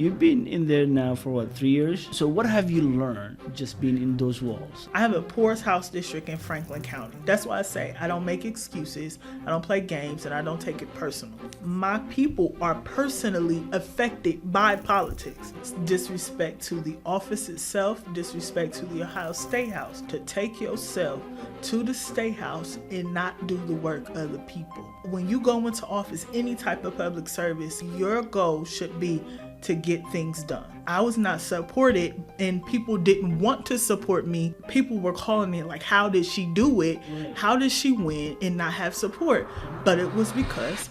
You've been in there now for what, 3 years? So what have you learned just being in those walls? I have a poorest house district in Franklin County. That's why I say I don't make excuses, I don't play games, and I don't take it personal. My people are personally affected by politics. It's disrespect to the office itself, disrespect to the Ohio State House. To take yourself to the State House and not do the work of the people. When you go into office, any type of public service, your goal should be to get things done. I was not supported and people didn't want to support me. People were calling me like, how did she do it? How did she win and not have support? But it was because...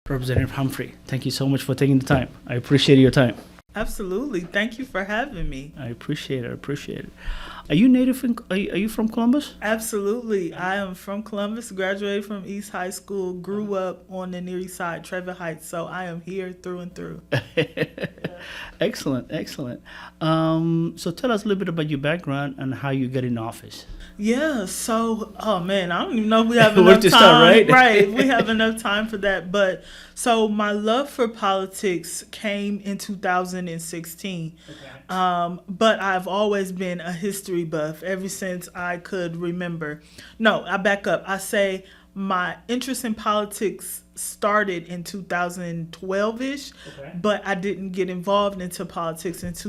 Representative Humphrey, thank you so much for taking the time. I appreciate your time. Absolutely. Thank you for having me. I appreciate it. Are you native? Are you from Columbus? Absolutely. I am from Columbus, graduated from East High School, grew up on the Near East Side, Trevor Heights, so I am here through and through. Excellent. So tell us a little bit about your background and how you got in office. Yeah, so, oh man, I don't even know if we have enough Where to time. start, right? Right, we have enough time for that. But so my love for politics came in 2016. Okay. But I've always been a history buff ever since I could remember. No, I back up. I say my interest in politics started in 2012-ish, okay. But I didn't get involved into politics until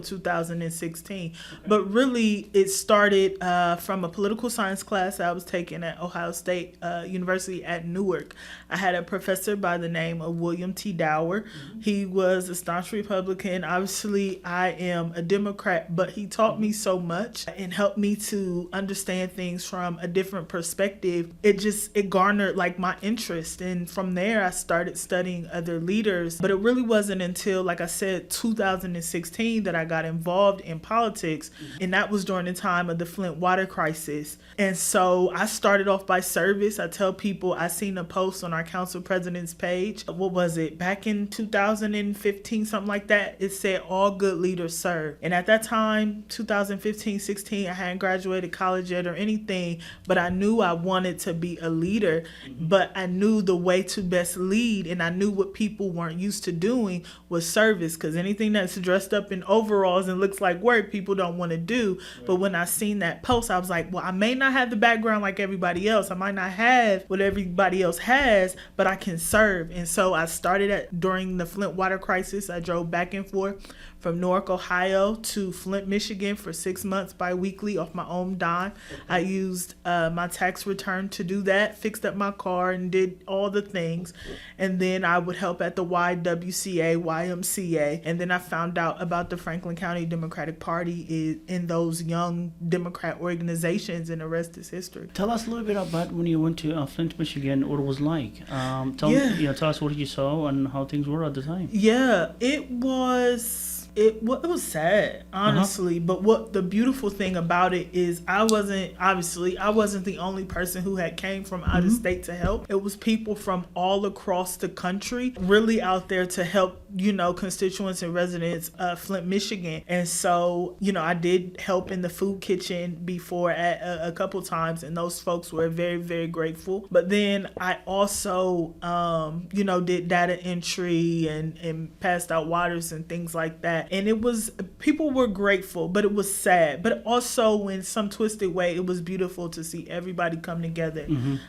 2016. Okay. But really, it started from a political science class I was taking at Ohio State University at Newark. I had a professor by the name of William T. Dower. Mm-hmm. He was a staunch Republican. Obviously, I am a Democrat, but he taught me so much and helped me to understand things from a different perspective. It garnered like my interest. And from there, I started studying other leaders. But it really wasn't until, like I said, 2016 that I got involved in politics. And that was during the time of the Flint water crisis. And so I started off by service. I tell people, I seen a post on our council president's page. What was it? Back in 2015, something like that. It said, all good leaders serve. And at that time, 2015, 16, I hadn't graduated college yet or anything. But I knew I wanted to be a leader. But I knew the way to best lead, and I knew what people weren't used to doing was service, because anything that's dressed up in overalls and looks like work, people don't want to do. Right. But when I seen that post, I was like, well, I may not have the background like everybody else. I might not have what everybody else has, but I can serve. And so I started during the Flint water crisis. I drove back and forth from Newark, Ohio to Flint, Michigan for 6 months bi-weekly off my own dime. Okay. I used my tax return to do that, fixed up my car and did all the things. And then I would help at the YWCA, YMCA. And then I found out about the Franklin County Democratic Party in those young Democrat organizations, and the rest is history. Tell us a little bit about when you went to Flint, Michigan, what it was like. Tell us what you saw and how things were at the time. Yeah, it was sad, honestly. Uh-huh. But what the beautiful thing about it is I wasn't the only person who had came from out of state to help. It was people from all across the country really out there to help, constituents and residents of Flint, Michigan. And so, I did help in the food kitchen before at a couple times, and those folks were very, very grateful. But then I also, did data entry and passed out waters and things like that. And people were grateful, but it was sad. But also, in some twisted way, it was beautiful to see everybody come together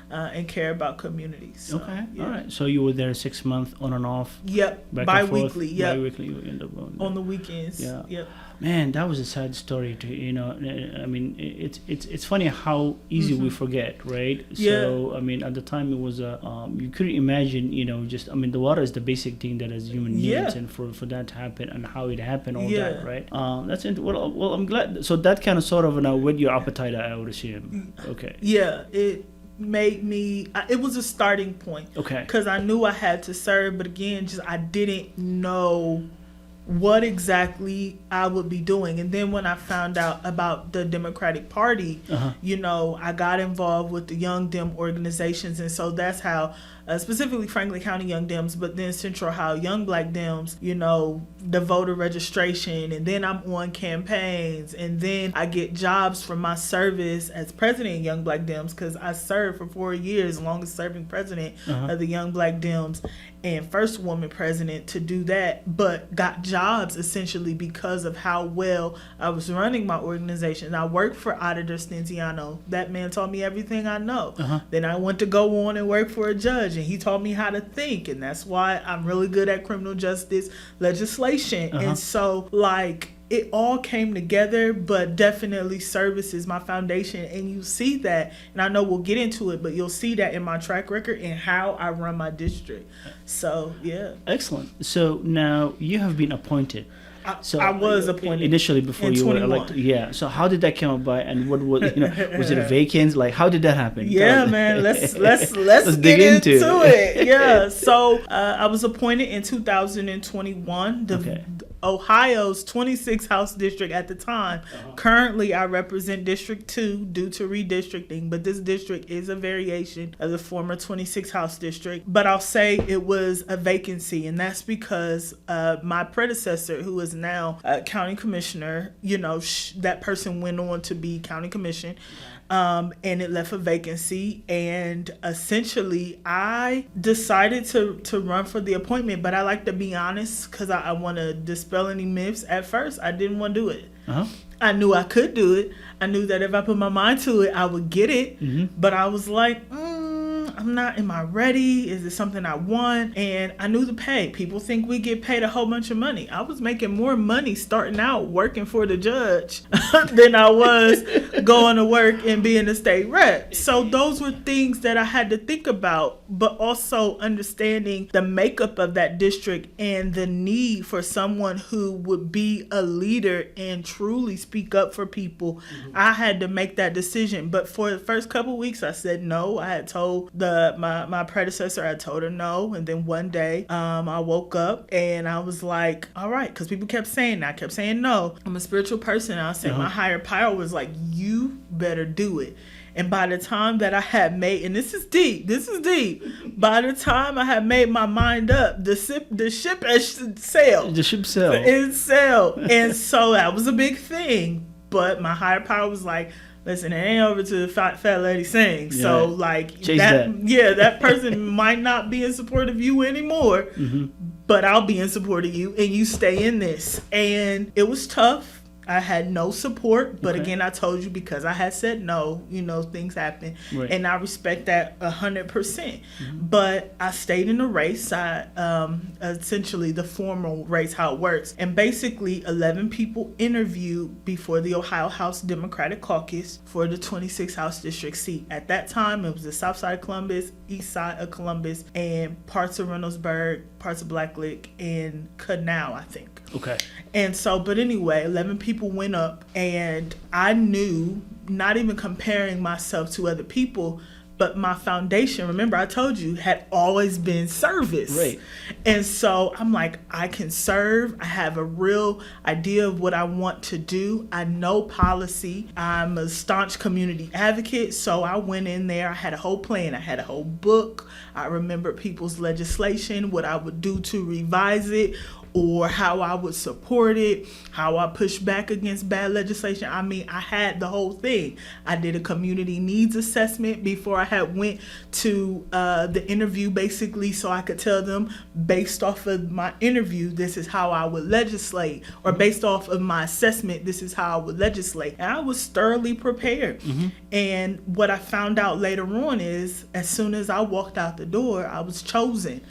and care about communities. So, okay, yeah. All right. So you were there 6 months on and off? Yep, bi-weekly. Yep. Bi-weekly, you end up going there. On the weekends. Yeah. Yep. Man, that was a sad story. I mean, it's funny how easy we forget, right? Yeah. So, I mean, at the time it was you couldn't imagine, the water is the basic thing that as human needs, and for that to happen and how it happened, all that, right? That's well, I'm glad. So that kind of sort of whet your appetite, I would assume. Okay. Yeah, it made me. It was a starting point. Okay. Because I knew I had to serve, but again, I didn't know what exactly I would be doing. And then when I found out about the Democratic Party, I got involved with the Young Dem organizations. And so that's how, specifically Franklin County Young Dems, but then Central Ohio Young Black Dems, the voter registration. And then I'm on campaigns. And then I get jobs from my service as president of Young Black Dems, because I served for 4 years, longest serving president of the Young Black Dems. and first woman president to do that, but got jobs essentially because of how well I was running my organization. I worked for Auditor Stenziano. That man taught me everything I know. Then I went to go on and work for a judge, and he taught me how to think, and that's why I'm really good at criminal justice legislation. And so, like, it all came together, but definitely service is my foundation. And you see that, and I know we'll get into it, but you'll see that in my track record and how I run my district. So, yeah. Excellent. So now you have been appointed. So I was appointed initially before you were elected. Yeah. So how did that come about, and what was, was it a vacancy? Like, how did that happen? Yeah, man. Let's dig into it. Yeah. So I was appointed in 2021. Ohio's 26th House district at the time. Currently, I represent District 2 due to redistricting, but this district is a variation of the former 26th House district. But I'll say it was a vacancy, and that's because my predecessor, who is now county commissioner, that person went on to be county commission. And it left a vacancy, and essentially I decided to run for the appointment, but I like to be honest because I want to dispel any myths. At first, I didn't want to do it. I knew I could do it. I knew that if I put my mind to it, I would get it. But I was like, am I ready? Is it something I want? And I knew the pay. People think we get paid a whole bunch of money. I was making more money starting out working for the judge than I was going to work and being a state rep. So those were things that I had to think about, but also understanding the makeup of that district and the need for someone who would be a leader and truly speak up for people. I had to make that decision. But for the first couple of weeks, I said no. I had told my predecessor, I told her no, and then one day I woke up and I was like, all right, because people kept saying that. I kept saying no. I'm a spiritual person, and I said my higher power was like, you better do it. And by the time that I had made, and this is deep, by the time I had made my mind up, the ship had sailed. The ship sailed. It sailed. And so that was a big thing. But my higher power was like, listen, it ain't over to the fat lady sing. Yeah. So, like, that person might not be in support of you anymore, but I'll be in support of you, and you stay in this. And it was tough. I had no support, but again, I told you, because I had said no, things happen, and I respect that 100%. But I stayed in the race. I essentially the formal race, how it works, and basically 11 people interviewed before the Ohio House Democratic Caucus for the 26th House District seat. At that time, it was the South Side of Columbus, East Side of Columbus, and parts of Reynoldsburg, parts of Black Lick, and Canal, I think. Okay. And so, but anyway, 11 people went up, and I knew, not even comparing myself to other people, but my foundation, remember I told you, had always been service. Right. And so I'm like, I can serve. I have a real idea of what I want to do. I know policy. I'm a staunch community advocate. So I went in there. I had a whole plan. I had a whole book. I remember people's legislation, what I would do to revise it, or how I would support it, how I push back against bad legislation. I mean, I had the whole thing. I did a community needs assessment before I had went to the interview, basically, so I could tell them, based off of my interview, this is how I would legislate, or based off of my assessment, this is how I would legislate. And I was thoroughly prepared. And what I found out later on is, as soon as I walked out the door, I was chosen,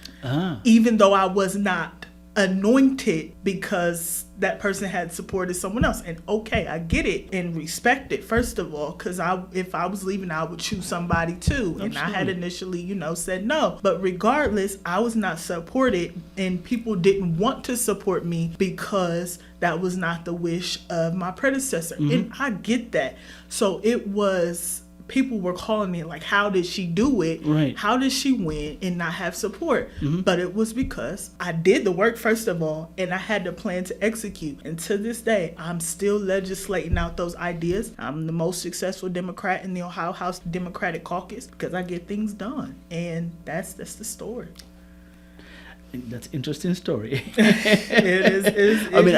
even though I was not anointed, because that person had supported someone else. And okay, I get it and respect it, first of all, because if I was leaving, I would choose somebody too. And I had initially, said no. But regardless, I was not supported, and people didn't want to support me because that was not the wish of my predecessor. And I get that. So it was, people were calling me like, how did she do it? Right. How did she win and not have support? But it was because I did the work, first of all, and I had the plan to execute. And to this day, I'm still legislating out those ideas. I'm the most successful Democrat in the Ohio House Democratic Caucus because I get things done. And that's the story. That's interesting story. It is. I mean,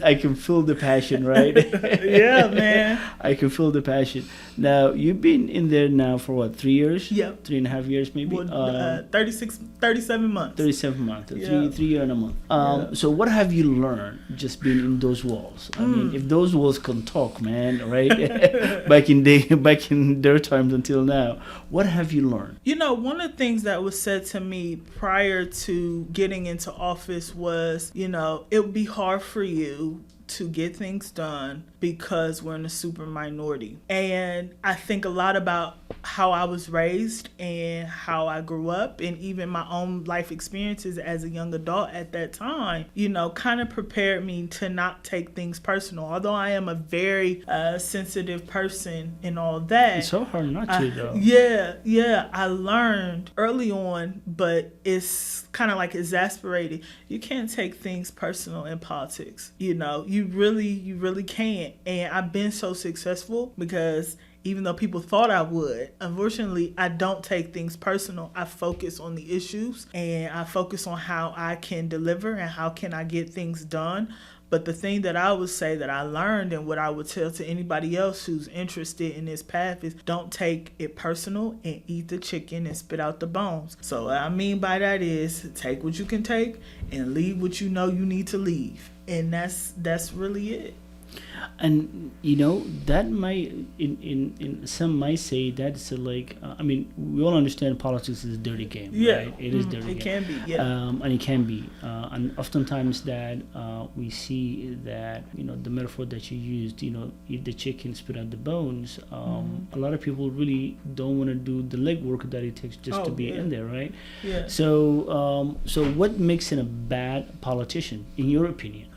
I can feel the passion, right? Yeah, man. I can feel the passion. Now, you've been in there now for what, 3 years? Yep. 3.5 years, maybe. 37 months. 37 months. Yeah. 3 years and a month. So, what have you learned just being in those walls? I mean, if those walls can talk, man, right? back in their times until now, what have you learned? You know, one of the things that was said to me prior to getting into office was, you know, it would be hard for you to get things done because we're in a super minority. And I think a lot about how I was raised and how I grew up, and even my own life experiences as a young adult at that time, you know, kind of prepared me to not take things personal. Although I am a very sensitive person and all that. It's so hard not to, though. Yeah. I learned early on, but it's kind of like exasperated. You can't take things personal in politics. You know, you really can't. And I've been so successful because even though people thought I would, unfortunately, I don't take things personal. I focus on the issues and I focus on how I can deliver and how can I get things done. But the thing that I would say that I learned and what I would tell to anybody else who's interested in this path is don't take it personal and eat the chicken and spit out the bones. So what I mean by that is take what you can take and leave what you know you need to leave. And that's really it. And you know that might in some might say that's like I mean, we all understand politics is a dirty game, right? It is dirty. It game. can be, yeah. And it can be, and oftentimes that we see that, you know, the metaphor that you used, you know, eat the chicken, spit out the bones. A lot of people really don't want to do the legwork that it takes just to be in there, right? Yeah. So what makes it a bad politician, in your opinion?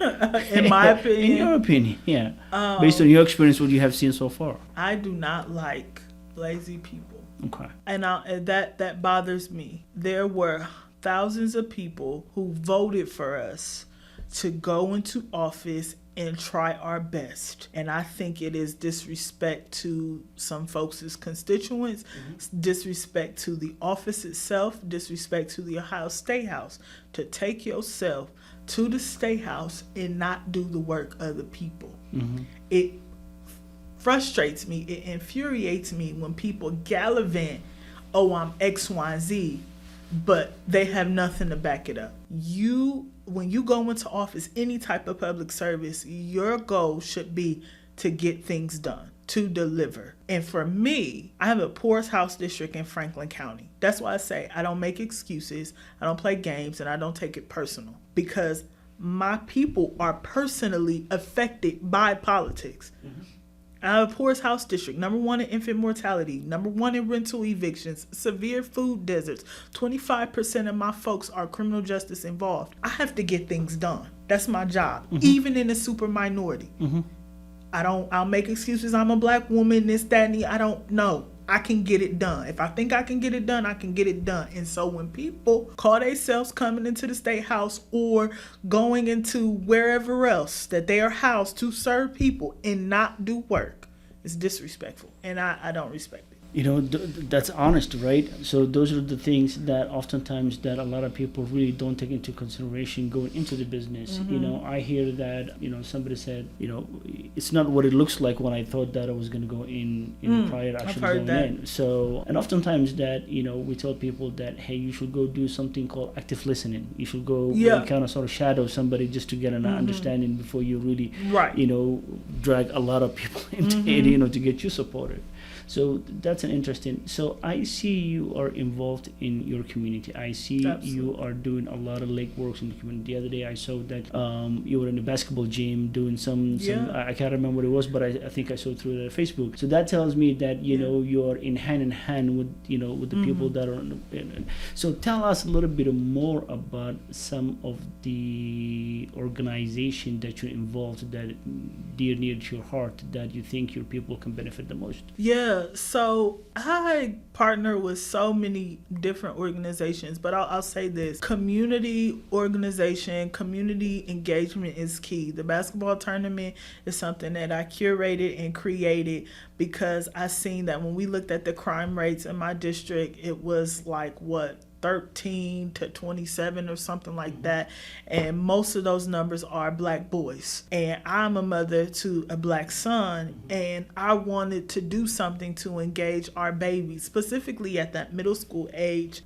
In my opinion. In your opinion, yeah. Based on your experience, what you have seen so far. I do not like lazy people. Okay. And that bothers me. There were thousands of people who voted for us to go into office and try our best. And I think it is disrespect to some folks' constituents, disrespect to the office itself, disrespect to the Ohio State House to take yourself to the State House and not do the work of the people. It frustrates me, it infuriates me when people gallivant, oh, I'm X, Y, Z, but they have nothing to back it up. When you go into office, any type of public service, your goal should be to get things done, to deliver. And for me, I have a poorest house district in Franklin County. That's why I say I don't make excuses, I don't play games, and I don't take it personal. Because my people are personally affected by politics. I have a poorest house district, number 1 in infant mortality, number 1 in rental evictions, severe food deserts. 25% of my folks are criminal justice involved. I have to get things done. That's my job, even in a super minority. I'll make excuses. I'm a black woman, this, that, and the. I don't know. I can get it done. If I think I can get it done, I can get it done. And so when people call themselves coming into the State House or going into wherever else that they are housed to serve people and not do work, it's disrespectful. And I don't respect it. You know, that's honest, right? So those are the things that oftentimes that a lot of people really don't take into consideration going into the business. You know, I hear that, you know, somebody said, you know, it's not what it looks like when I thought that I was going to go in prior to actually going in. So, and oftentimes that, you know, we tell people that, hey, you should go do something called active listening. You should go kind of sort of shadow somebody just to get an understanding before you really, you know, drag a lot of people into it, you know, to get you supported. So that's an interesting. So I see you are involved in your community. I see you are doing a lot of legwork in the community. The other day I saw that you were in the basketball gym doing some I can't remember what it was, but I think I saw it through Facebook. So that tells me that you know you're in hand with you know with the people that are. So tell us a little bit more about some of the organization that you're involved that dear near to your heart that you think your people can benefit the most. So I partner with so many different organizations, but I'll say this. Community organization, community engagement is key. The basketball tournament is something that I curated and created because I seen that when we looked at the crime rates in my district, it was like, 13 to 27 or something like that. And most of those numbers are Black boys. And I'm a mother to a Black son, and I wanted to do something to engage our babies, specifically at that middle school age,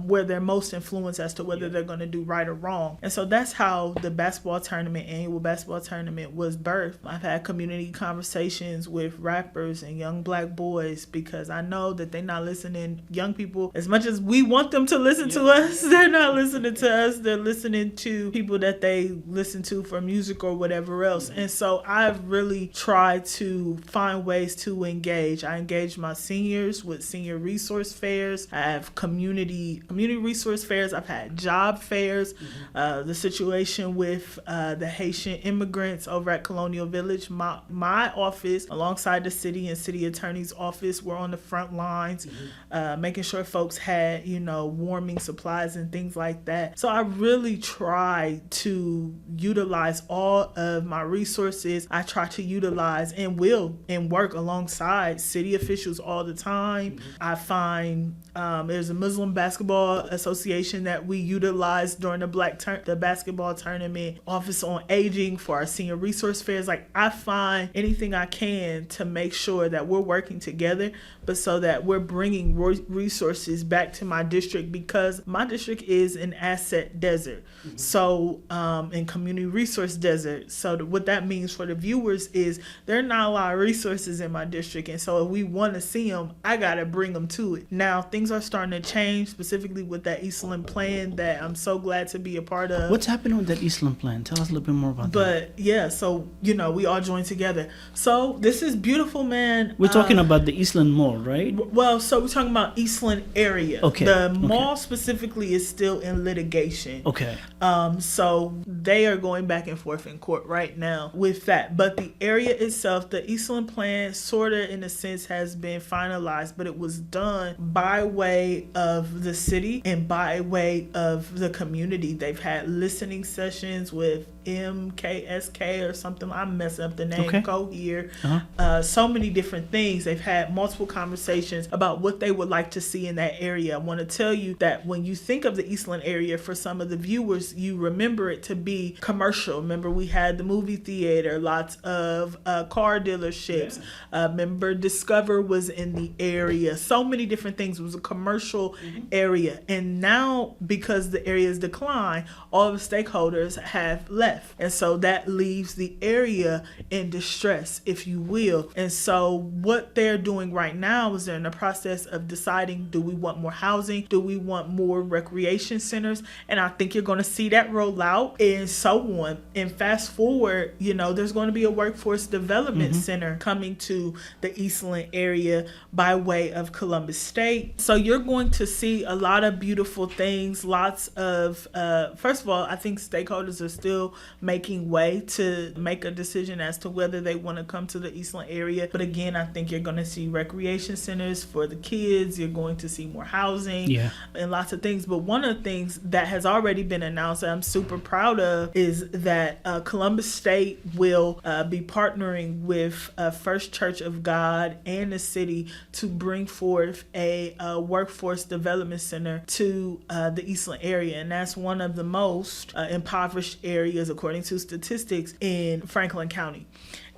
where they're most influenced as to whether they're going to do right or wrong. And so that's how the annual basketball tournament was birthed. I've had community conversations with rappers and young Black boys, because I know that they're not listening, young people, as much as we want them to listen to us, they're not listening to us. They're listening to people that they listen to for music or whatever else. And so I've really tried to find ways to engage. I engage my seniors with senior resource fairs. I have community resource fairs. I've had job fairs. The situation with the Haitian immigrants over at Colonial Village, my office alongside the city and city attorney's office were on the front lines, making sure folks had, warming supplies and things like that. So I really try to utilize all of my resources. I try to utilize and work alongside city officials all the time. I find there's a Muslim Basketball Association that we utilize during the basketball tournament, Office on Aging for our senior resource fairs. Like, I find anything I can to make sure that we're working together, but so that we're bringing resources back to my district, because my district is an asset desert. So, in community resource desert. So what that means for the viewers is there are not a lot of resources in my district. And so if we want to see them, I got to bring them to it. Now, things are starting to change, specifically with that Eastland Plan that I'm so glad to be a part of. What's happening with that Eastland Plan? Tell us a little bit more about that. But yeah, so, we all joined together. So this is beautiful, man. We're talking about the Eastland Mall, right? Well, so we're talking about Eastland area. Okay. The mall specifically is still in litigation. Okay. So they are going back and forth in court right now with that. But the area itself, the Eastland Plan, sort of in a sense has been finalized, but it was done by way of the city and by way of the community. They've had listening sessions with MKSK or something. I'm messing up the name. Okay. Cohere. So many different things. They've had multiple conversations about what they would like to see in that area. I want to tell you that when you think of the Eastland area, for some of the viewers, you remember it to be commercial. Remember, we had the movie theater, lots of car dealerships. Remember, Discover was in the area. So many different things. It was a commercial area. And now, because the area's declined, all the stakeholders have left. And so that leaves the area in distress, if you will. And so what they're doing right now is they're in the process of deciding, do we want more housing? Do we want more recreation centers? And I think you're going to see that roll out and so on. And fast forward, there's going to be a workforce development center coming to the Eastland area by way of Columbus State. So you're going to see a lot of beautiful things, lots of, first of all, I think stakeholders are still making way to make a decision as to whether they want to come to the Eastland area. But again, I think you're going to see recreation centers for the kids. You're going to see more housing and lots of things. But one of the things that has already been announced that I'm super proud of is that Columbus State will be partnering with First Church of God and the city to bring forth a workforce development center to the Eastland area. And that's one of the most impoverished areas, according to statistics, in Franklin County.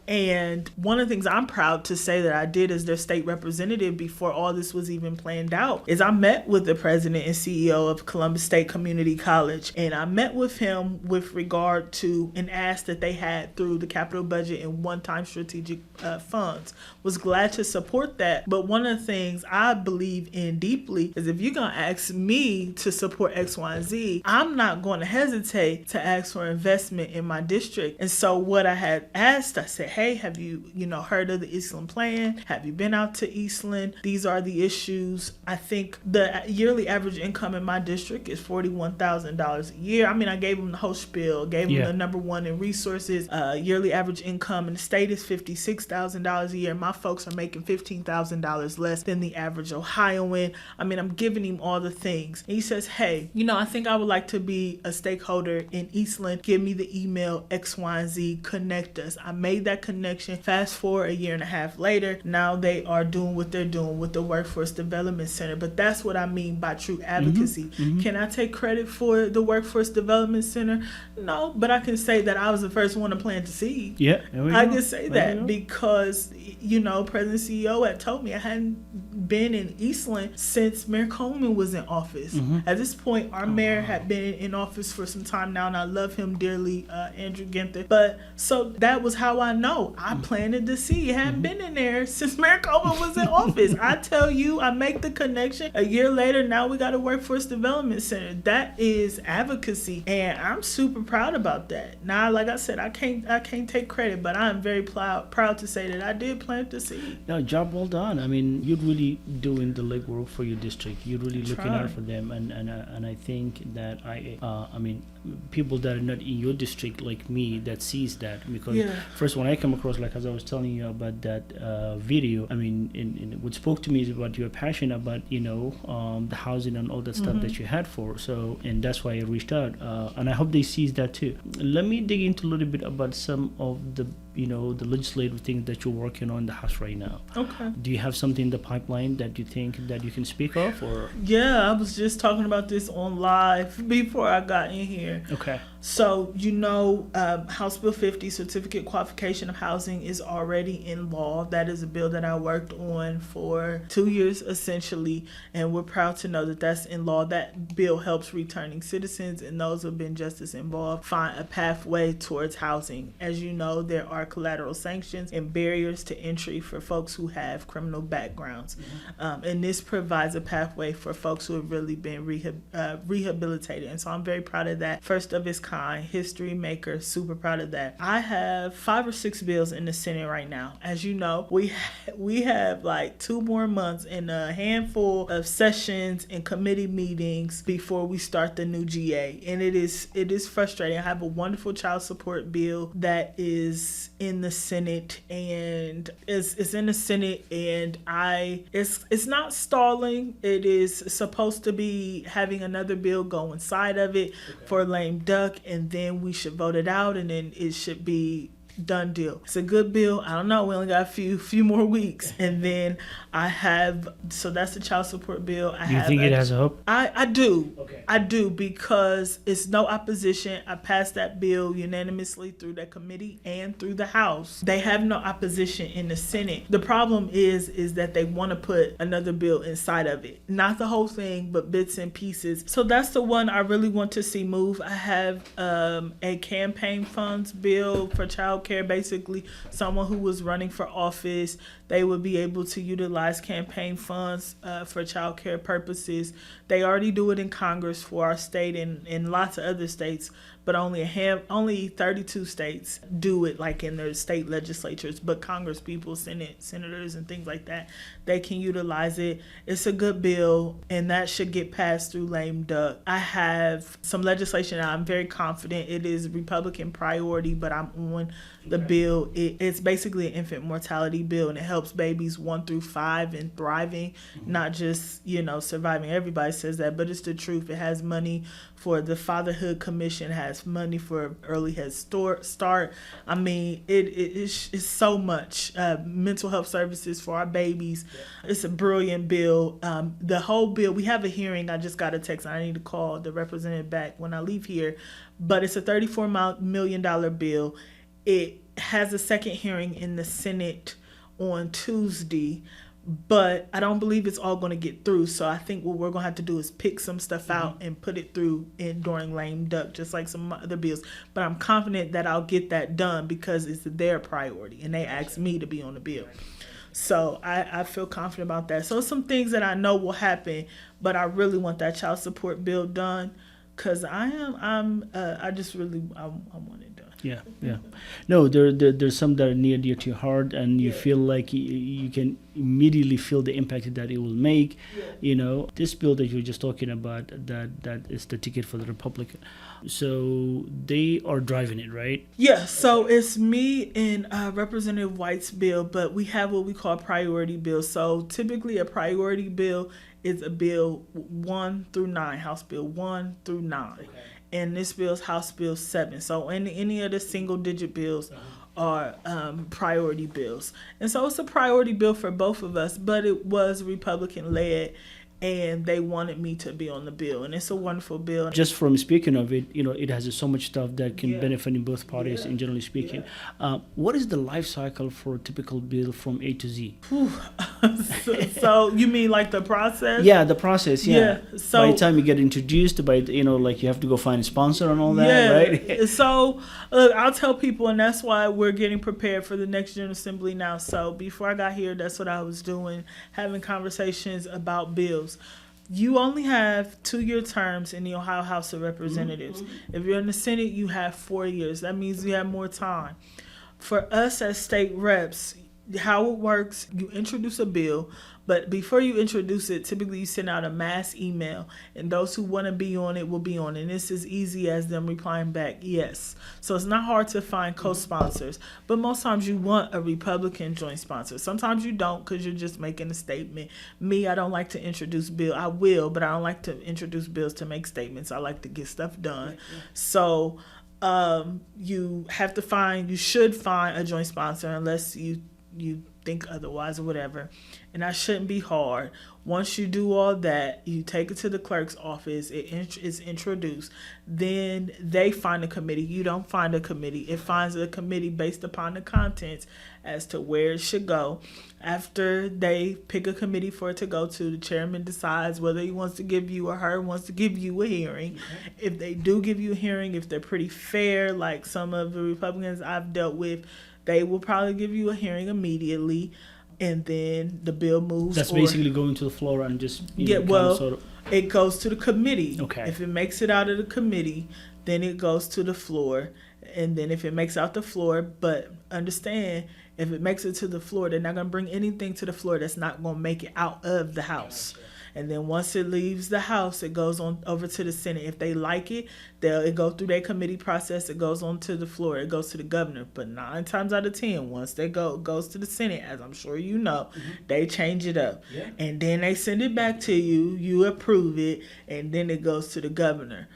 And one of the things I'm proud to say that I did as their state representative before all this was even planned out is I met with the president and CEO of Columbus State Community College. And I met with him with regard to an ask that they had through the capital budget and one-time strategic funds. Was glad to support that. But one of the things I believe in deeply is if you're going to ask me to support X, Y, and Z, I'm not going to hesitate to ask for investment in my district. And so what I had asked, I said, hey, have you heard of the Eastland Plan? Have you been out to Eastland? These are the issues. I think the yearly average income in my district is $41,000 a year. I mean, I gave them the whole spiel, gave them the number one in resources. Yearly average income in the state is $56,000 a year. My folks are making $15,000 less than the average Ohioan. I mean, I'm giving him all the things. And he says, hey, I think I would like to be a stakeholder in Eastland. Give me the email, X, Y, and Z, connect us. I made that connection. Fast forward a year and a half later, now they are doing what they're doing with the Workforce Development Center. But that's what I mean by true advocacy. Can I take credit for the Workforce Development Center? No, but I can say that I was the first one to plant the seed. Yeah, I can say that because, you know, President CEO had told me I hadn't been in Eastland since Mayor Coleman was in office. At this point, our mayor had been in office for some time now, and I love him dearly, Andrew Ginther. But so that was how I know. I planted the seed. It hadn't been in there since Mayor Coleman was in office. I tell you, I make the connection. A year later, now we got a Workforce Development Center. That is advocacy, and I'm super proud about that. Now, like I said, I can't take credit, but I'm very proud to say that I did plant the seed. No, job well done. I mean, you're really doing the legwork for your district. You're really looking out for them, and I think that I mean, people that are not in your district like me that sees that, because first when I come across, like as I was telling you about that video, I mean, what spoke to me is about your passion about, you know, the housing and all that stuff that you had for. So, and that's why I reached out, and I hope they sees that too. Let me dig into a little bit about some of the, you know, the legislative things that you're working on in the House right now. Okay. Do you have something in the pipeline that you think that you can speak of, or? Yeah, I was just talking about this on live before I got in here. Okay. So, you know, House Bill 50, Certificate Qualification of Housing, is already in law. That is a bill that I worked on for 2 years, essentially, and we're proud to know that that's in law. That bill helps returning citizens and those who have been justice involved find a pathway towards housing. As you know, there are collateral sanctions and barriers to entry for folks who have criminal backgrounds. And this provides a pathway for folks who have really been rehabilitated. And so I'm very proud of that. First of its kind, history maker, super proud of that. I have 5 or 6 bills in the Senate right now. As you know, we have like 2 more months and a handful of sessions and committee meetings before we start the new GA. And it is frustrating. I have a wonderful child support bill that is in the Senate, and it's in the Senate, and it's not stalling. It is supposed to be having another bill go inside of it for lame duck, and then we should vote it out, and then it should be done deal. It's a good bill. I don't know. We only got a few more weeks, and then I have. So that's the child support bill. You think it has a hope? I do. Okay. I do, because it's no opposition. I passed that bill unanimously through that committee and through the House. They have no opposition in the Senate. The problem is that they want to put another bill inside of it, not the whole thing, but bits and pieces. So that's the one I really want to see move. I have a campaign funds bill for child care. Basically, someone who was running for office, they would be able to utilize campaign funds for child care purposes. They already do it in Congress for our state and lots of other states, but only 32 states do it, like in their state legislatures. But Congress people, senators and things like that, they can utilize it. It's a good bill, and that should get passed through lame duck. I have some legislation. I'm very confident it is Republican priority, but I'm on the bill. It's basically an infant mortality bill, and it helps babies 1 through 5 and thriving, not just, you know, surviving. Everybody says that, but it's the truth. It has money for the Fatherhood Commission, has money for early head start. I mean, it's so much. Mental health services for our babies. It's a brilliant bill. The whole bill, we have a hearing. I just got a text. I need to call the representative back when I leave here. But it's a $34 million bill. It has a second hearing in the Senate on Tuesday, but I don't believe it's all going to get through. So I think what we're going to have to do is pick some stuff out and put it through during lame duck, just like some other bills. But I'm confident that I'll get that done because it's their priority, and they asked me to be on the bill. So I feel confident about that. So some things that I know will happen, but I really want that child support bill done because I want it done. Yeah. No, there's some that are near dear to your heart, and you feel like you can immediately feel the impact that it will make. You know, this bill that you're just talking about, that is the ticket for the Republican. So they are driving it, right? Yeah, so it's me and Representative White's bill, but we have what we call a priority bill. So typically a priority bill is a bill 1 through 9, House Bill 1 through 9. Okay. and this bill's House Bill 7. So any of the single-digit bills are priority bills. And so it's a priority bill for both of us, but it was Republican-led, and they wanted me to be on the bill, and it's a wonderful bill. Just from speaking of it, it has so much stuff that can benefit in both parties, in generally speaking. What is the life cycle for a typical bill from A to Z? So you mean like the process? Yeah, the process, yeah. So by the time you get introduced, like you have to go find a sponsor and all that, right? So look, I'll tell people, and that's why we're getting prepared for the next General Assembly now. So before I got here, that's what I was doing, having conversations about bills. You only have 2-year terms in the Ohio House of Representatives. If you're in the Senate, you have 4 years. That means you have more time. For us as state reps, how it works, you introduce a bill, but before you introduce it, typically you send out a mass email, and those who want to be on it will be on it. And it's as easy as them replying back, yes. So it's not hard to find co-sponsors, but most times you want a Republican joint sponsor. Sometimes you don't, because you're just making a statement. Me, I don't like to introduce bills. I will, but I don't like to introduce bills to make statements. I like to get stuff done. So you should find a joint sponsor unless you think otherwise or whatever, and that shouldn't be hard. Once you do all that, you take it to the clerk's office, it's introduced, then they find a committee. You don't find a committee. It finds a committee based upon the contents as to where it should go. After they pick a committee for it to go to, the chairman decides whether he wants to give you or her wants to give you a hearing. If they do give you a hearing, if they're pretty fair, like some of the Republicans I've dealt with, they will probably give you a hearing immediately, and then the bill moves. That's basically going to the floor and just it goes to the committee. Okay. If it makes it out of the committee, then it goes to the floor, and then if it makes out the floor, but understand, if it makes it to the floor, they're not going to bring anything to the floor that's not going to make it out of the House. And then once it leaves the House, it goes on over to the Senate. If they like it, it go through their committee process. It goes on to the floor. It goes to the governor. But 9 times out of 10, once it goes to the Senate, as I'm sure you know, they change it up. Yeah. And then they send it back to you. You approve it, and then it goes to the governor.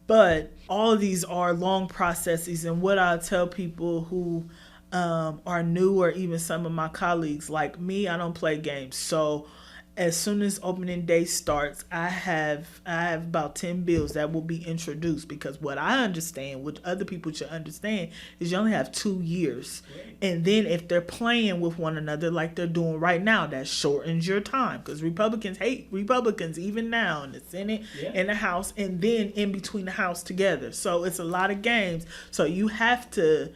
But all of these are long processes. And what I tell people who are new, or even some of my colleagues, like me, I don't play games. So as soon as opening day starts, I have about 10 bills that will be introduced, because what I understand, what other people should understand, is you only have 2 years. And then if they're playing with one another like they're doing right now, that shortens your time, because Republicans hate Republicans even now in the Senate and the House, and then in between the House together. So it's a lot of games. So you have to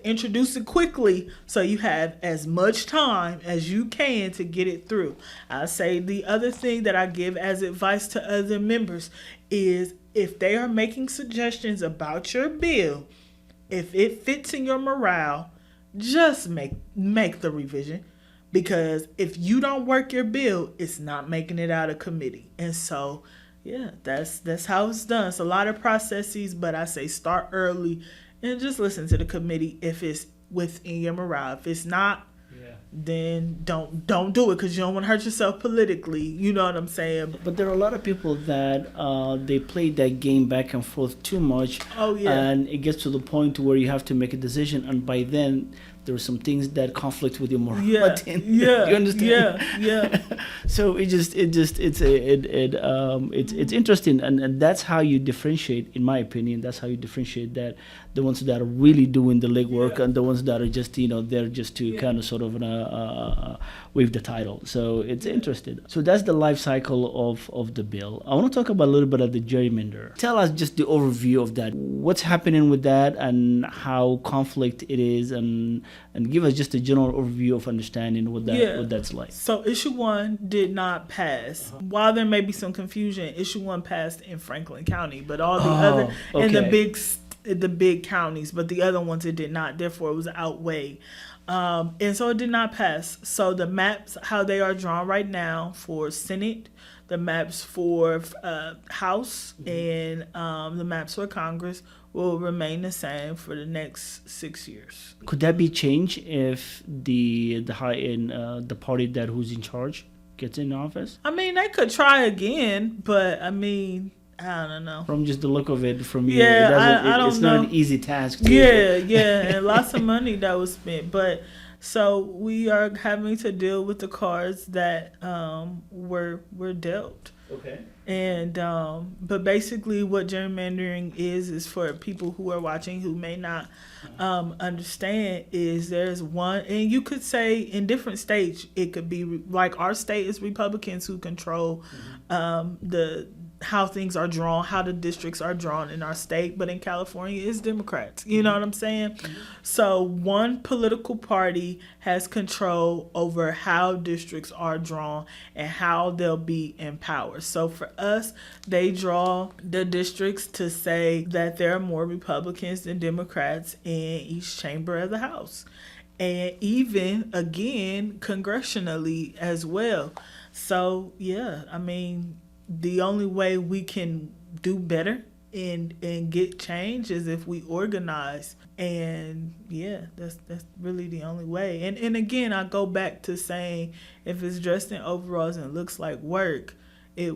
introduce it quickly, so you have as much time as you can to get it through. I say the other thing that I give as advice to other members is, if they are making suggestions about your bill, if it fits in your morale, just make the revision. Because if you don't work your bill, it's not making it out of committee. And so, that's how it's done. It's a lot of processes, but I say start early and just listen to the committee if it's within your morale. If it's not, then don't do it, because you don't want to hurt yourself politically. You know what I'm saying? But there are a lot of people that they play that game back and forth too much. Oh, yeah. And it gets to the point where you have to make a decision, and by then there are some things that conflict with your morality. You understand? Yeah. So it's interesting, and that's how you differentiate, in my opinion. That's how you differentiate that the ones that are really doing the legwork and the ones that are just they're just to kind of sort of wave the title. So it's interesting. So that's the life cycle of the bill. I want to talk about a little bit of the gerrymander. Tell us just the overview of that. What's happening with that, and how conflict it is, and give us just a general overview of understanding what that's like. So issue 1 did not pass. While there may be some confusion, issue 1 passed in Franklin County, but all the other in the big counties, but the other ones it did not. Therefore, it was outweighed. And so it did not pass. So the maps, how they are drawn right now for Senate, the maps for House, and the maps for Congress will remain the same for the next 6 years. Could that be changed if the party who's in charge gets in office? I mean, they could try again, but I mean, I don't know. From just the look of it, from you, Yeah, I don't it's know. not an easy task. And lots of money that was spent. But so we are having to deal with the cards that were dealt. Okay. And but basically what gerrymandering is for people who are watching who may not understand, is there's one, and you could say in different states it could be like our state is Republicans who control the how things are drawn, how the districts are drawn in our state, but in California it's Democrats. You know what I'm saying? Mm-hmm. So one political party has control over how districts are drawn and how they'll be in power. So for us, they draw the districts to say that there are more Republicans than Democrats in each chamber of the House. And even, again, congressionally as well. So, yeah, I mean, the only way we can do better and get change is if we organize. And yeah, that's really the only way. And again, I go back to saying, if it's dressed in overalls and looks like work, it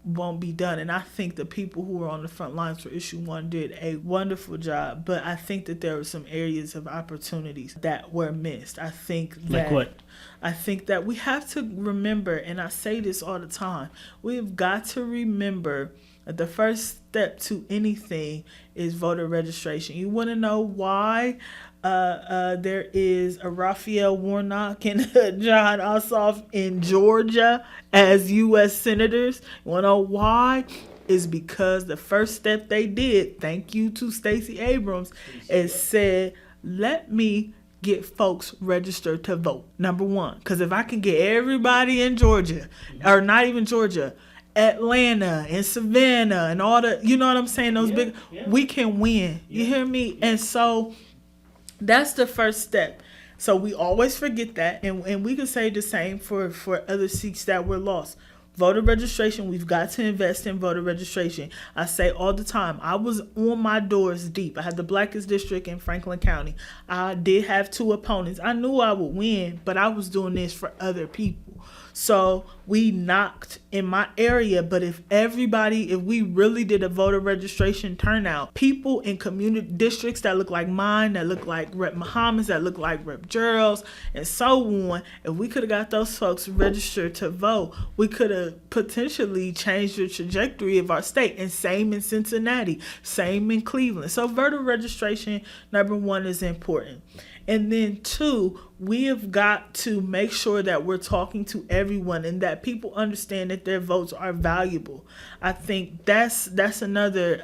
won't be done. And I think the people who were on the front lines for issue 1 did a wonderful job, but I think that there were some areas of opportunities that were missed. I think that, like what? I think that we have to remember, and I say this all the time, we've got to remember that the first step to anything is voter registration. You want to know why there is a Raphael Warnock and John Ossoff in Georgia as U.S. senators? You want to know why? Is because the first step they did, thank you to Stacey Abrams, is said, let me get folks registered to vote. Number one, because if I can get everybody in Georgia, or not even Georgia, Atlanta and Savannah and all the, you know what I'm saying, those big, we can win. You hear me? And so that's the first step. So we always forget that, and we can say the same for other seats that were lost. Voter registration, we've got to invest in voter registration. I say all the time, I was on my doors deep. I had the blackest district in Franklin County. I did have 2 opponents. I knew I would win, but I was doing this for other people. So we knocked in my area, but if we really did a voter registration turnout, people in community districts that look like mine, that look like Rep. Muhammad's, that look like Rep. Gerald's, and so on, if we could have got those folks registered to vote, we could have potentially changed the trajectory of our state. And same in Cincinnati, same in Cleveland. So voter registration, number 1, is important. And then 2, we have got to make sure that we're talking to everyone and that people understand that their votes are valuable. I think that's another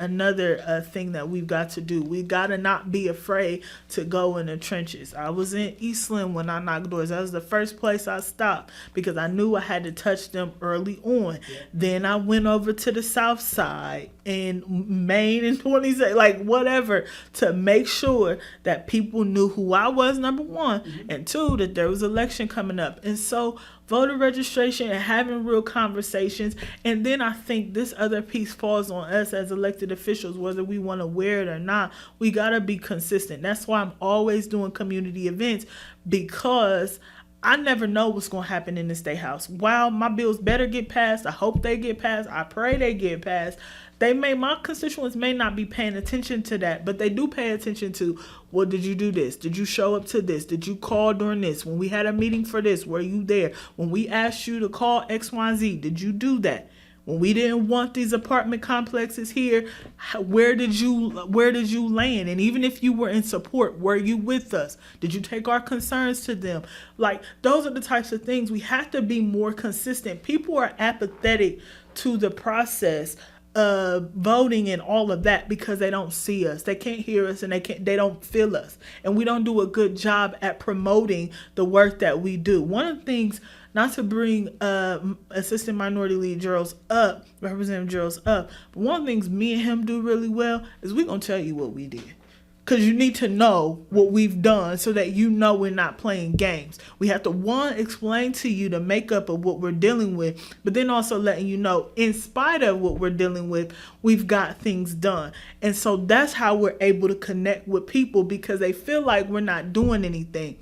thing that we've got to do. We've got to not be afraid to go in the trenches. I was in Eastland when I knocked doors. That was the first place I stopped because I knew I had to touch them early on. Yeah. Then I went over to the South Side and Maine and 27, like whatever, to make sure that people knew who I was, number 1, mm-hmm. and 2, that there was election coming up. And so voter registration and having real conversations. And then I think this other piece falls on us as elected officials, whether we want to wear it or not. We got to be consistent. That's why I'm always doing community events, because I never know what's going to happen in the State House. While my bills better get passed, I hope they get passed, I pray they get passed, my constituents may not be paying attention to that, but they do pay attention to, well, did you do this? Did you show up to this? Did you call during this? When we had a meeting for this, were you there? When we asked you to call XYZ, did you do that? When we didn't want these apartment complexes here, where did you land? And even if you were in support, were you with us? Did you take our concerns to them? Like, those are the types of things. We have to be more consistent. People are apathetic to the process of voting and all of that because they don't see us, they can't hear us, and they don't feel us, and we don't do a good job at promoting the work that we do. One of the things, not to bring Assistant Minority Leader Representative Gerald's up, but one of the things me and him do really well is we're gonna tell you what we did. Because you need to know what we've done so that you know we're not playing games. We have to, 1, explain to you the makeup of what we're dealing with, but then also letting you know, in spite of what we're dealing with, we've got things done. And so that's how we're able to connect with people, because they feel like we're not doing anything.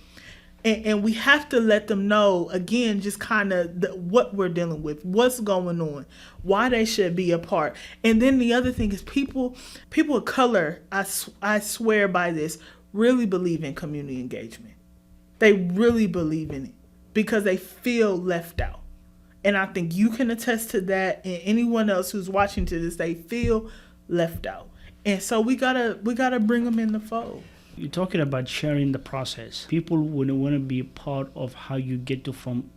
And we have to let them know, again, just kind of what we're dealing with, what's going on, why they should be a part. And then the other thing is people of color, I swear by this, really believe in community engagement. They really believe in it because they feel left out. And I think you can attest to that, and anyone else who's watching to this, they feel left out. And so we gotta bring them in the fold. You're talking about sharing the process. People would want to be part of how you get to from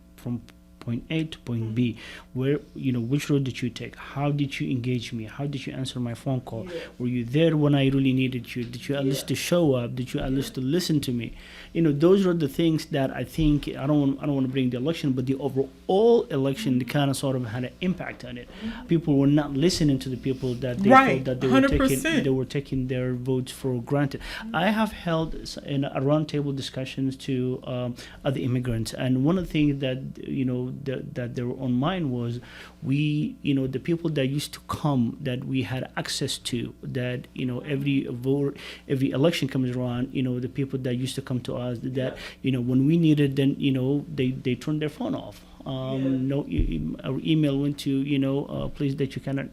point A to point B. Where, which road did you take? How did you engage me? How did you answer my phone call? Yeah. Were you there when I really needed you? Did you at least to show up? Did you at least to listen to me? Those are the things that I think, I don't want to bring the election, but the overall election, the kind of sort of had an impact on it. People were not listening to the people that they felt that they were taking their votes for granted. I have held in a roundtable discussions to other immigrants, and one of the things that that they were on mind was the people that used to come, that we had access to, that every vote, every election comes around, the people that used to come to us, that when we needed, then they turned their phone off. No, our email went to a place that you cannot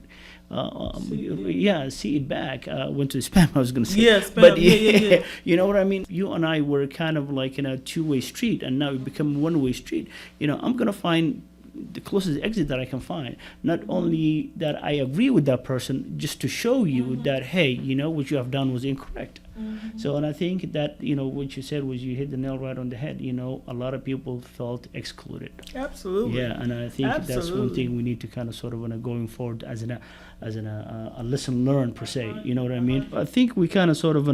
see it back. Went to spam, I was going to say. Yes, but you know what I mean? You and I were kind of like in a two-way street, and now it become a one-way street. I'm going to find the closest exit that I can find. Not only that I agree with that person, just to show you that, hey, what you have done was incorrect. So, and I think that, what you said was, you hit the nail right on the head. A lot of people felt excluded. Absolutely. Yeah, and I think that's one thing we need to kind of sort of going forward as a lesson learned per se. You know what I mean? I think we kind of sort of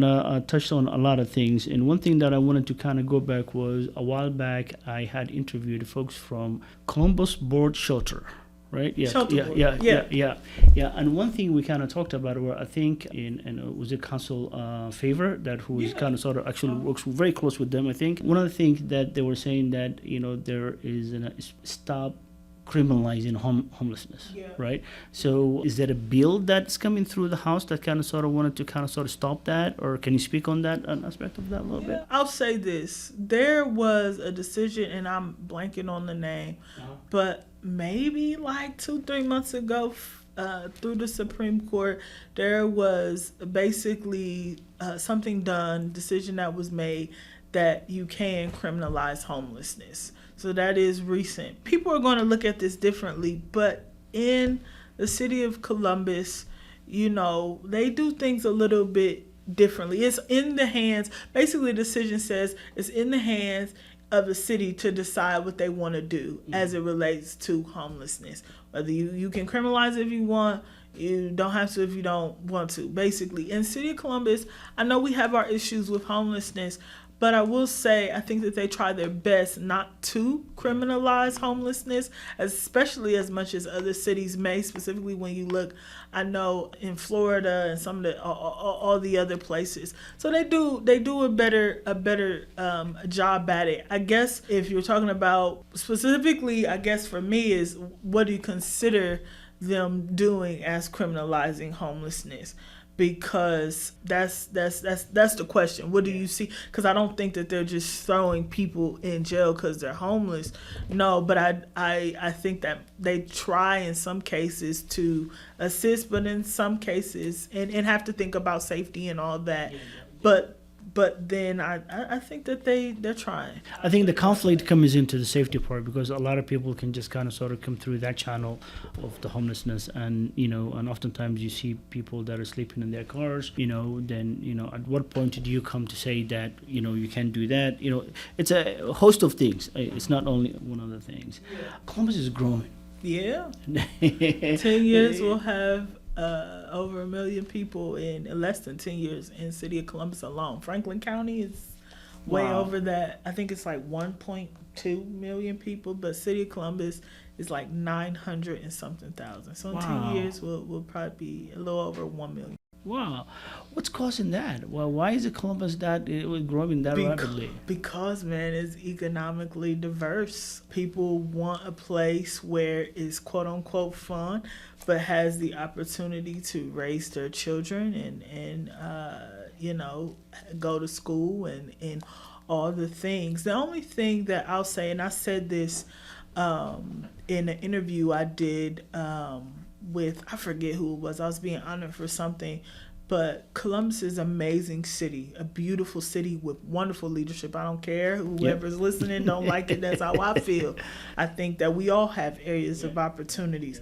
touched on a lot of things. And one thing that I wanted to kind of go back was, a while back I had interviewed folks from Columbus Board Shelter. Right? Yeah. And one thing we kind of talked about, where I think was it Council Favor, that who is kind of sort of actually works very close with them. I think one of the things that they were saying, that there is stop criminalizing homelessness, right? So is there a bill that's coming through the House that kind of sort of wanted to kind of sort of stop that, or can you speak on that, an aspect of that a little bit? I'll say this: there was a decision, and I'm blanking on the name, but maybe like 2-3 months ago, through the Supreme Court, there was basically decision that was made that you can criminalize homelessness. So that is recent. People are going to look at this differently, but in the city of Columbus, they do things a little bit differently. It's in the hands, basically the decision says it's in the hands of the city to decide what they want to do as it relates to homelessness. Whether you can criminalize it if you want, you don't have to if you don't want to. Basically, in the city of Columbus, I know we have our issues with homelessness, but I will say I think that they try their best not to criminalize homelessness, especially as much as other cities may. Specifically, when you look, I know in Florida and some of the all the other places. So they do a better job at it. I guess if you're talking about specifically, I guess for me is, what do you consider them doing as criminalizing homelessness? Because that's the question. What do you see? Because I don't think that they're just throwing people in jail because they're homeless. No, but I think that they try in some cases to assist, but in some cases and have to think about safety and all that. But then I think that they're trying. I think the conflict comes into the safety part, because a lot of people can just kind of sort of come through that channel of the homelessness, and and oftentimes you see people that are sleeping in their cars. Then at what point do you come to say that you can't do that? It's a host of things. It's not only one of the things. Columbus is growing. Yeah. 10 years we'll have over 1 million people in less than 10 years in city of Columbus alone. Franklin County is way over that. I think it's like 1.2 million people, but city of Columbus is like 900 and something thousand. So in 10 years we'll probably be a little over 1 million. Wow. What's causing that? Well, why is it Columbus that it was growing that rapidly? Because, man, it's economically diverse. People want a place where it's quote-unquote fun, but has the opportunity to raise their children and go to school and all the things. The only thing that I'll say, and I said this in an interview I did with, I forget who it was. I was being honored for something. But Columbus is an amazing city, a beautiful city with wonderful leadership. I don't care. Whoever's listening don't like it. That's how I feel. I think that we all have areas of opportunities.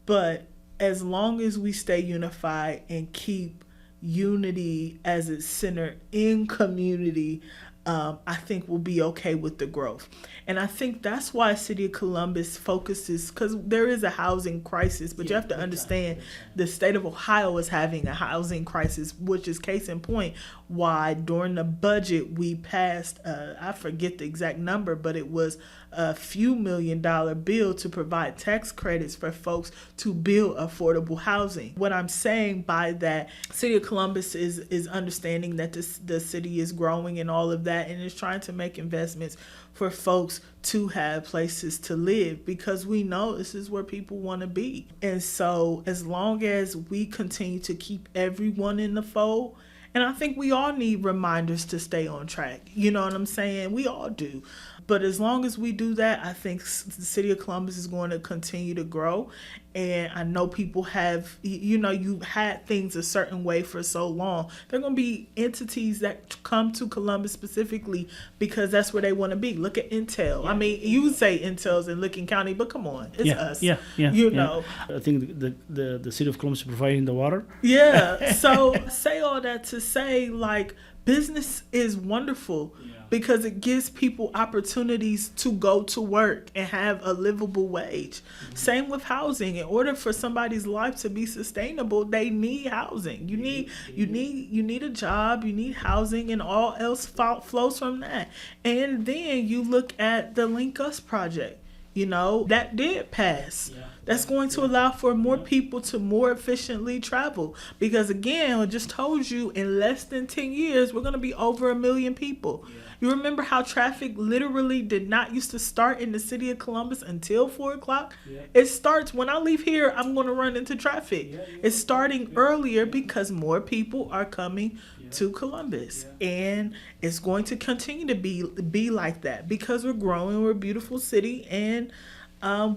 But as long as we stay unified and keep unity as its center in community, I think we'll be okay with the growth. And I think that's why City of Columbus focuses, because there is a housing crisis, but you have to understand the state of Ohio is having a housing crisis, which is case in point why during the budget we passed, I forget the exact number, but it was a few $1 million bill to provide tax credits for folks to build affordable housing. What I'm saying by that, City of Columbus is understanding that the city is growing and all of that, and is trying to make investments for folks to have places to live, because we know this is where people want to be. And so as long as we continue to keep everyone in the fold, and I think we all need reminders to stay on track. You know what I'm saying? We all do. But as long as we do that, I think the City of Columbus is going to continue to grow. And I know people have, you had things a certain way for so long. There are going to be entities that come to Columbus specifically because that's where they want to be. Look at Intel. I mean, you would say Intel's in Licking County, but come on, it's us. You know. I think the City of Columbus is providing the water. Yeah. So say all that to say, like, business is wonderful because it gives people opportunities to go to work and have a livable wage. Mm-hmm. Same with housing. In order for somebody's life to be sustainable, they need housing. You need a job, you need housing, and all else flows from that. And then you look at the Link Us project. That did pass. That's going to allow for more people to more efficiently travel. Because again, I just told you, in less than 10 years, we're going to be over 1 million people. You remember how traffic literally did not used to start in the city of Columbus until 4 o'clock? It starts when I leave here, I'm going to run into traffic. It's starting earlier because more people are coming to Columbus. And it's going to continue to be like that because we're growing, we're a beautiful city, and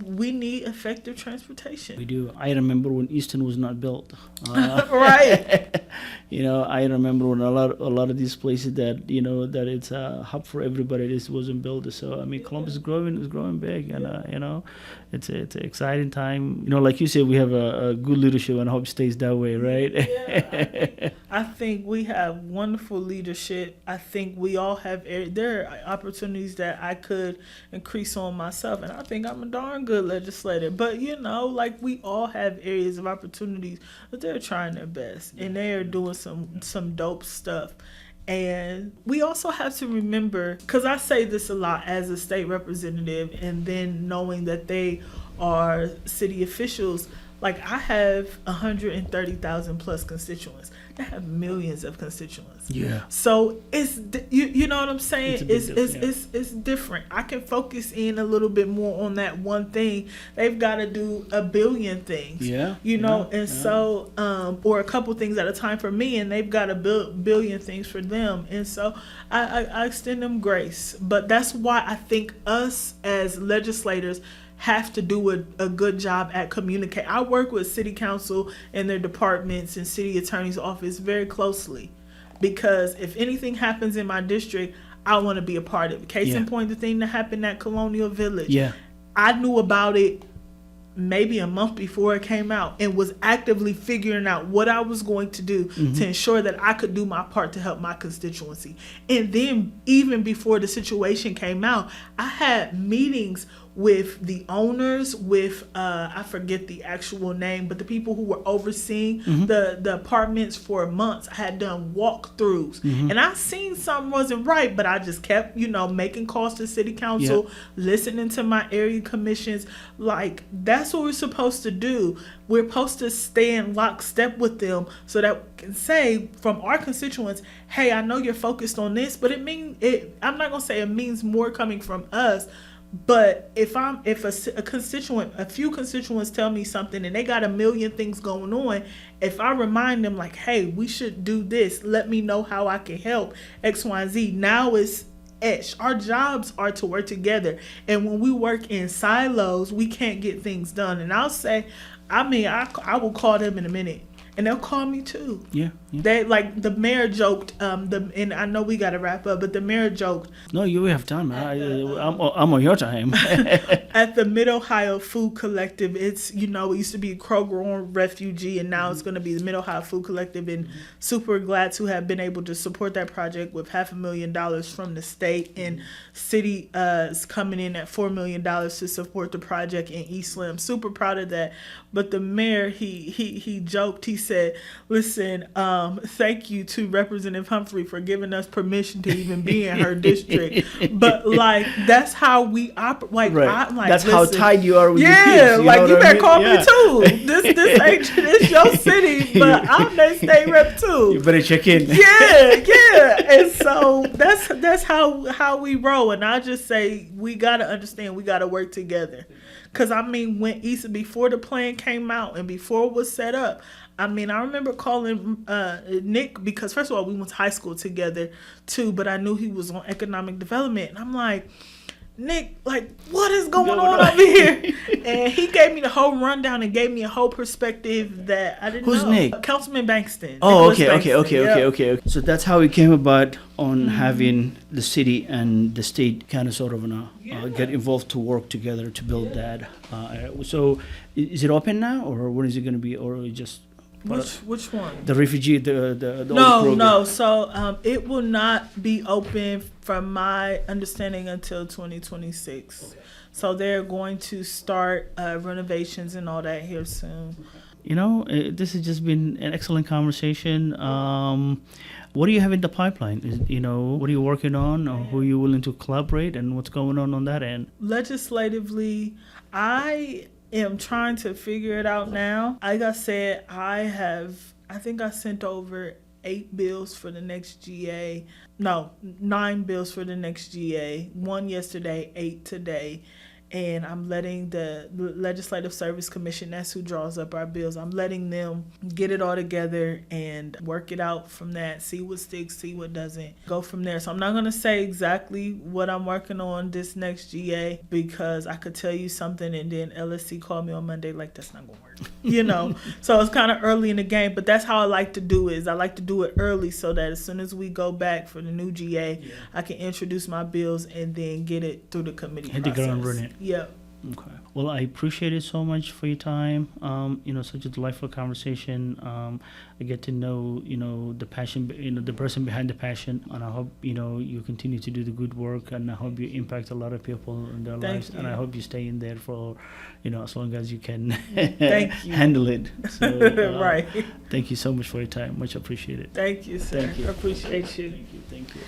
we need effective transportation. We do. I remember when Eastland was not built. Right. I remember when a lot of these places that that it's a hub for everybody. This wasn't built. So I mean, Columbus is growing big, and it's an exciting time. Like you said, we have a good leadership, and I hope it stays that way, right? I think we have wonderful leadership. I think we all have there are opportunities that I could increase on myself, and I think I'm a darn good legislator. But like, we all have areas of opportunities, but they're trying their best, and they are doing some dope stuff. And we also have to remember, because I say this a lot as a state representative, and then knowing that they are city officials, like, I have 130,000 plus constituents. I have millions of constituents. Yeah. So it's you know what I'm saying? It's different. I can focus in a little bit more on that one thing. They've got to do a billion things. So or a couple things at a time for me, and they've got a billion things for them. And so I extend them grace. But that's why I think us as legislators have to do a good job at communicate. I work with city council and their departments and city attorney's office very closely, because if anything happens in my district, I want to be a part of it. Case in point, the thing that happened at Colonial Village. I knew about it maybe a month before it came out and was actively figuring out what I was going to do to ensure that I could do my part to help my constituency. And then even before the situation came out, I had meetings with the owners, with I forget the actual name, but the people who were overseeing the apartments for months. I had done walkthroughs, and I seen something wasn't right, but I just kept making calls to city council, listening to my area commissions. Like, that's what we're supposed to do. We're supposed to stay in lockstep with them so that we can say from our constituents, hey, I know you're focused on this, but I'm not gonna say it means more coming from us, But if a few constituents tell me something and they got a million things going on, if I remind them like, hey, we should do this, let me know how I can help X, Y, and Z. Now it's our jobs are to work together. And when we work in silos, we can't get things done. And I'll say, I will call them in a minute. And they'll call me too. Yeah. They like the mayor joked. And I know we got to wrap up, but the mayor joked. No, you have time. I'm on your time. At the Mid Ohio Food Collective, it's it used to be Kroger Refugee, and now it's going to be the Mid Ohio Food Collective. And super glad to have been able to support that project with $500,000 from the state, and city is coming in at $4 million to support the project in Eastland. I'm super proud of that. But the mayor, he joked. He said, "Listen, thank you to Representative Humphrey for giving us permission to even be in her district." But like that's how we operate. Like, right. That's how tight you are with your kids. Yeah, like you better call me too. This ain't this your city, but I'm their state rep too. You better check in. Yeah. And so that's how we roll. And I just say we gotta understand, we gotta work together. Because, before the plan came out and before it was set up, I remember calling Nick because, first of all, we went to high school together, too, but I knew he was on economic development. And I'm like, Nick, like, what is going on over here? And he gave me the whole rundown and gave me a whole perspective that I didn't know. Who's Nick? Councilman Bankston. Oh, okay. So that's how it came about on having the city and the state kind of sort of get involved to work together to build that. So is it open now, or when is it going to be, or just... Which one? The refugee, the No. So it will not be open, from my understanding, until 2026. Okay. So they're going to start renovations and all that here soon. This has just been an excellent conversation. What do you have in the pipeline? What are you working on, or who are you willing to collaborate, and what's going on that end? Legislatively, I am trying to figure it out now. Like I said, I think I sent over 8 bills for the next GA. No, 9 bills for the next GA. 1 yesterday, 8 today. And I'm letting the Legislative Service Commission, that's who draws up our bills, I'm letting them get it all together and work it out from that, see what sticks, see what doesn't, go from there. So I'm not going to say exactly what I'm working on this next GA, because I could tell you something and then LSC called me on Monday like, that's not going to work. So it's kind of early in the game, but that's how I like to do it. I like to do it early so that as soon as we go back for the new GA, I can introduce my bills and then get it through the committee process. Hit the ground running. Yep. Okay. Well, I appreciate it so much for your time. Such a delightful conversation. I get to know, the passion, the person behind the passion, and I hope, you continue to do the good work, and I hope you impact a lot of people in their lives, and I hope you stay in there for, as long as you can handle it. So, right. Thank you so much for your time. Much appreciated. Thank you, sir. Thank you. I appreciate you. Thank you.